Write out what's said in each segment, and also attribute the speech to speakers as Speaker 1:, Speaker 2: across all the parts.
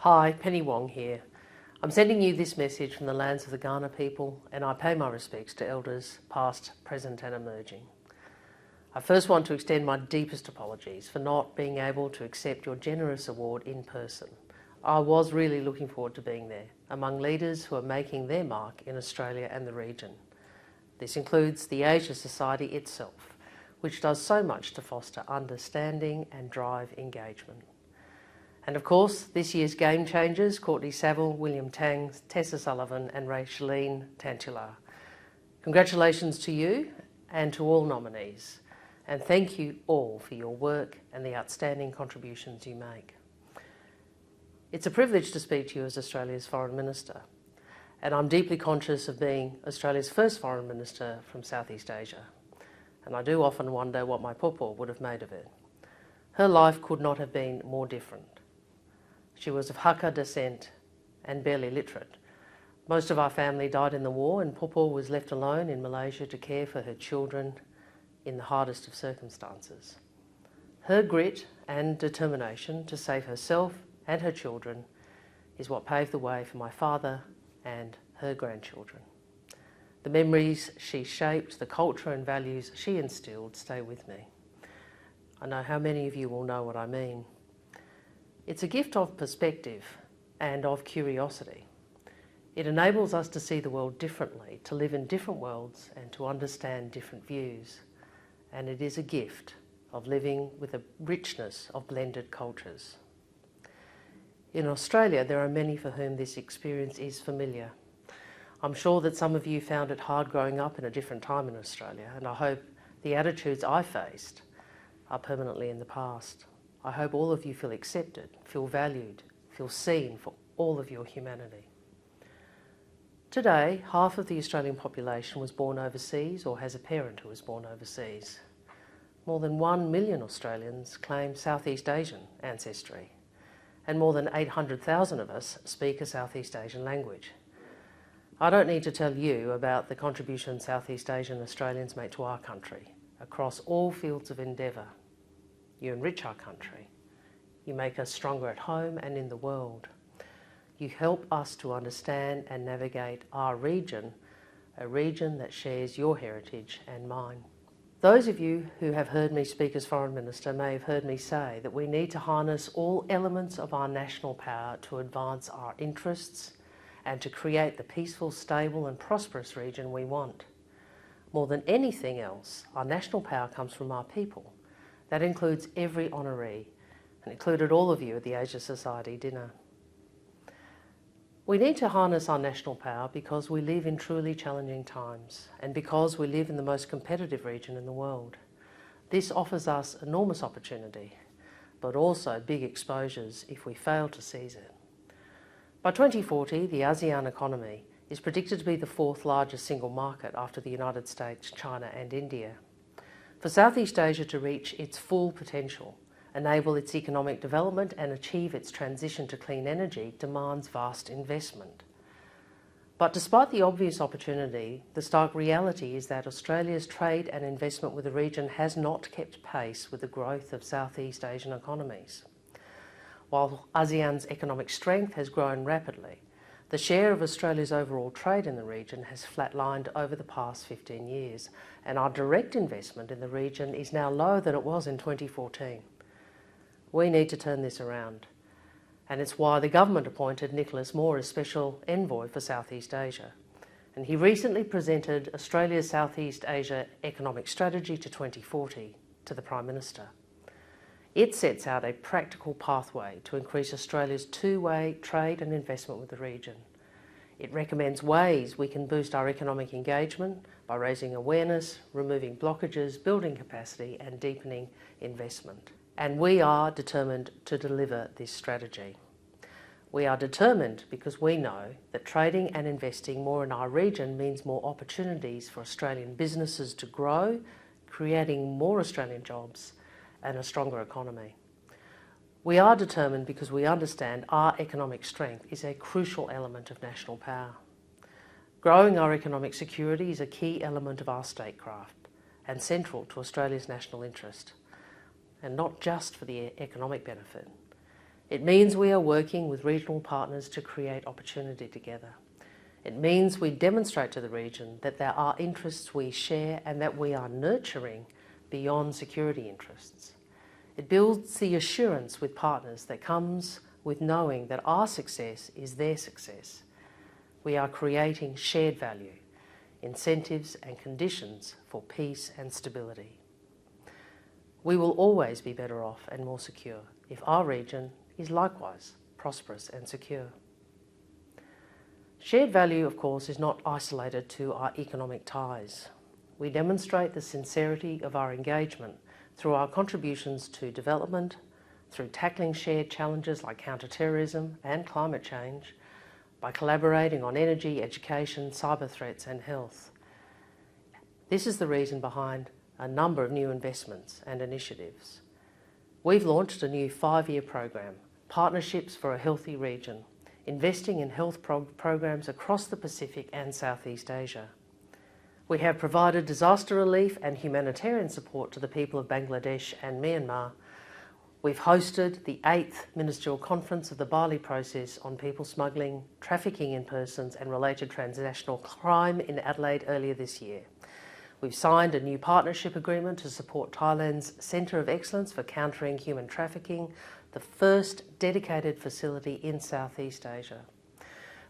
Speaker 1: Hi, Penny Wong here. I'm sending you this message from the lands of the Kaurna people, and I pay my respects to elders past, present and emerging. I first want to extend my deepest apologies for not being able to accept your generous award in person. I was really looking forward to being there, among leaders who are making their mark in Australia and the region. This includes the Asia Society itself, which does so much to foster understanding and drive engagement. And of course, this year's Game Changers, Courtney Saville, William Tang, Tessa Sullivan and Raicheline Tantular. Congratulations to you and to all nominees, and thank you all for your work and the outstanding contributions you make. It's a privilege to speak to you as Australia's Foreign Minister, and I'm deeply conscious of being Australia's first Foreign Minister from Southeast Asia, and I do often wonder what my pawpaw would have made of it. Her life could not have been more different. She was of Hakka descent and barely literate. Most of our family died in the war, and Pawpaw was left alone in Malaysia to care for her children in the hardest of circumstances. Her grit and determination to save herself and her children is what paved the way for my father and her grandchildren. The memories she shaped, the culture and values she instilled stay with me. I know how many of you will know what I mean. It's a gift of perspective and of curiosity. It enables us to see the world differently, to live in different worlds and to understand different views. And it is a gift of living with a richness of blended cultures. In Australia, there are many for whom this experience is familiar. I'm sure that some of you found it hard growing up in a different time in Australia, and I hope the attitudes I faced are permanently in the past. I hope all of you feel accepted, feel valued, feel seen for all of your humanity. Today, half of the Australian population was born overseas or has a parent who was born overseas. More than 1 million Australians claim Southeast Asian ancestry, and more than 800,000 of us speak a Southeast Asian language. I don't need to tell you about the contribution Southeast Asian Australians make to our country across all fields of endeavour. You enrich our country. You make us stronger at home and in the world. You help us to understand and navigate our region, a region that shares your heritage and mine. Those of you who have heard me speak as Foreign Minister may have heard me say that we need to harness all elements of our national power to advance our interests and to create the peaceful, stable and prosperous region we want. More than anything else, our national power comes from our people. That includes every honoree, and included all of you at the Asia Society dinner. We need to harness our national power because we live in truly challenging times, and because we live in the most competitive region in the world. This offers us enormous opportunity, but also big exposures if we fail to seize it. By 2040, the ASEAN economy is predicted to be the fourth largest single market after the United States, China and India. For Southeast Asia to reach its full potential, enable its economic development and achieve its transition to clean energy demands vast investment. But despite the obvious opportunity, the stark reality is that Australia's trade and investment with the region has not kept pace with the growth of Southeast Asian economies. While ASEAN's economic strength has grown rapidly, the share of Australia's overall trade in the region has flatlined over the past 15 years, and our direct investment in the region is now lower than it was in 2014. We need to turn this around, and it's why the government appointed Nicholas Moore as Special Envoy for Southeast Asia. And he recently presented Australia's Southeast Asia Economic Strategy to 2040 to the Prime Minister. It sets out a practical pathway to increase Australia's two-way trade and investment with the region. It recommends ways we can boost our economic engagement by raising awareness, removing blockages, building capacity and deepening investment. And we are determined to deliver this strategy. We are determined because we know that trading and investing more in our region means more opportunities for Australian businesses to grow, creating more Australian jobs and a stronger economy. We are determined because we understand our economic strength is a crucial element of national power. Growing our economic security is a key element of our statecraft and central to Australia's national interest, and not just for the economic benefit. It means we are working with regional partners to create opportunity together. It means we demonstrate to the region that there are interests we share and that we are nurturing beyond security interests. It builds the assurance with partners that comes with knowing that our success is their success. We are creating shared value, incentives and conditions for peace and stability. We will always be better off and more secure if our region is likewise prosperous and secure. Shared value, of course, is not isolated to our economic ties. We demonstrate the sincerity of our engagement through our contributions to development, through tackling shared challenges like counter-terrorism and climate change, by collaborating on energy, education, cyber threats and health. This is the reason behind a number of new investments and initiatives. We've launched a new 5-year program, Partnerships for a Healthy Region, investing in health programs across the Pacific and Southeast Asia. We have provided disaster relief and humanitarian support to the people of Bangladesh and Myanmar. We've hosted the 8th Ministerial Conference of the Bali Process on people smuggling, trafficking in persons and related transnational crime in Adelaide earlier this year. We've signed a new partnership agreement to support Thailand's Centre of Excellence for Countering Human Trafficking, the first dedicated facility in Southeast Asia.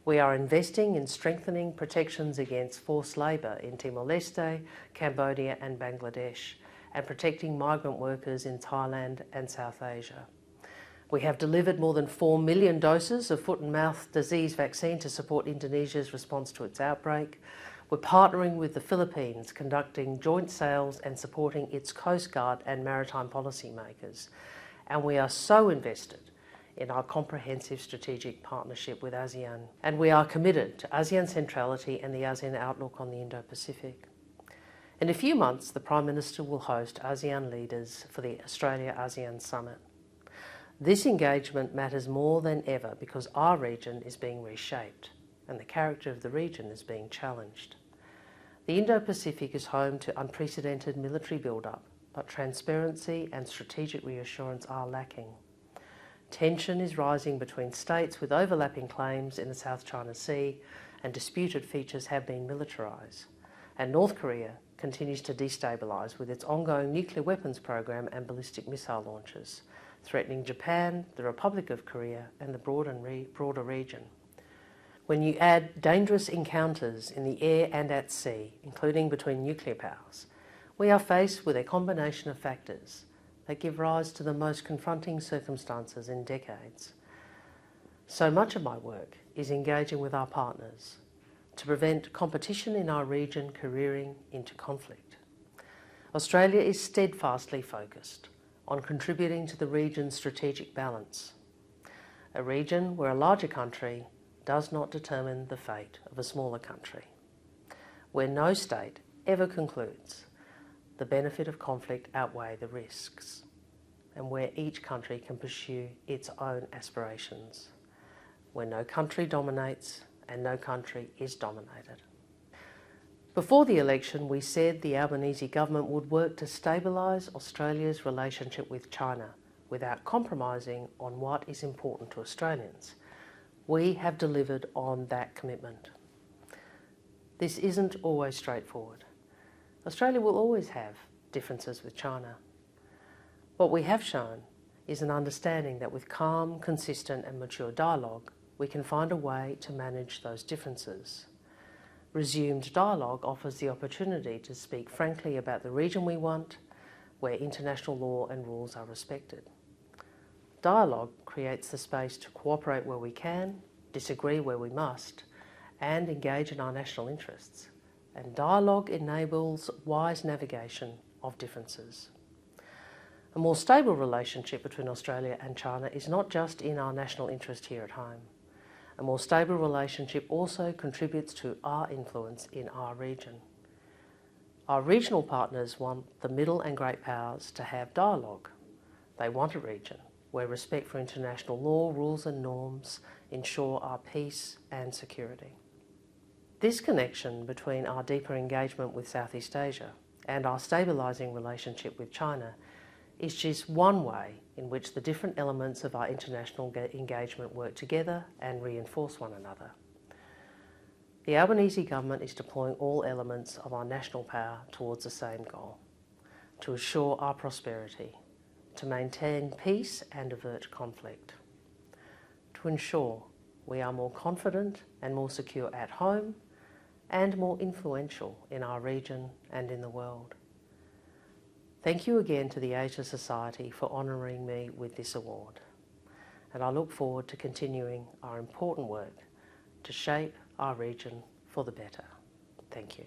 Speaker 1: We are investing in strengthening protections against forced labour in Timor-Leste, Cambodia and Bangladesh, and protecting migrant workers in Thailand and South Asia. We have delivered more than 4 million doses of foot and mouth disease vaccine to support Indonesia's response to its outbreak. We're partnering with the Philippines, conducting joint sales and supporting its Coast Guard and maritime policy makers. And we are so invested in our comprehensive strategic partnership with ASEAN. And we are committed to ASEAN centrality and the ASEAN outlook on the Indo-Pacific. In a few months, the Prime Minister will host ASEAN leaders for the Australia-ASEAN Summit. This engagement matters more than ever because our region is being reshaped and the character of the region is being challenged. The Indo-Pacific is home to unprecedented military build-up, but transparency and strategic reassurance are lacking. Tension is rising between states with overlapping claims in the South China Sea, and disputed features have been militarised. And North Korea continues to destabilise with its ongoing nuclear weapons program and ballistic missile launches, threatening Japan, the Republic of Korea and the broader region. When you add dangerous encounters in the air and at sea, including between nuclear powers, we are faced with a combination of factors that give rise to the most confronting circumstances in decades. So much of my work is engaging with our partners to prevent competition in our region careering into conflict. Australia is steadfastly focused on contributing to the region's strategic balance, a region where a larger country does not determine the fate of a smaller country, where no state ever concludes the benefit of conflict outweigh the risks, and where each country can pursue its own aspirations, where no country dominates and no country is dominated. Before the election, we said the Albanese government would work to stabilise Australia's relationship with China without compromising on what is important to Australians. We have delivered on that commitment. This isn't always straightforward. Australia will always have differences with China. What we have shown is an understanding that with calm, consistent and mature dialogue, we can find a way to manage those differences. Resumed dialogue offers the opportunity to speak frankly about the region we want, where international law and rules are respected. Dialogue creates the space to cooperate where we can, disagree where we must, and engage in our national interests. And dialogue enables wise navigation of differences. A more stable relationship between Australia and China is not just in our national interest here at home. A more stable relationship also contributes to our influence in our region. Our regional partners want the middle and great powers to have dialogue. They want a region where respect for international law, rules and norms ensure our peace and security. This connection between our deeper engagement with Southeast Asia and our stabilising relationship with China is just one way in which the different elements of our international engagement work together and reinforce one another. The Albanese government is deploying all elements of our national power towards the same goal: to assure our prosperity, to maintain peace and avert conflict, to ensure we are more confident and more secure at home and more influential in our region and in the world. Thank you again to the Asia Society for honouring me with this award, and I look forward to continuing our important work to shape our region for the better. Thank you.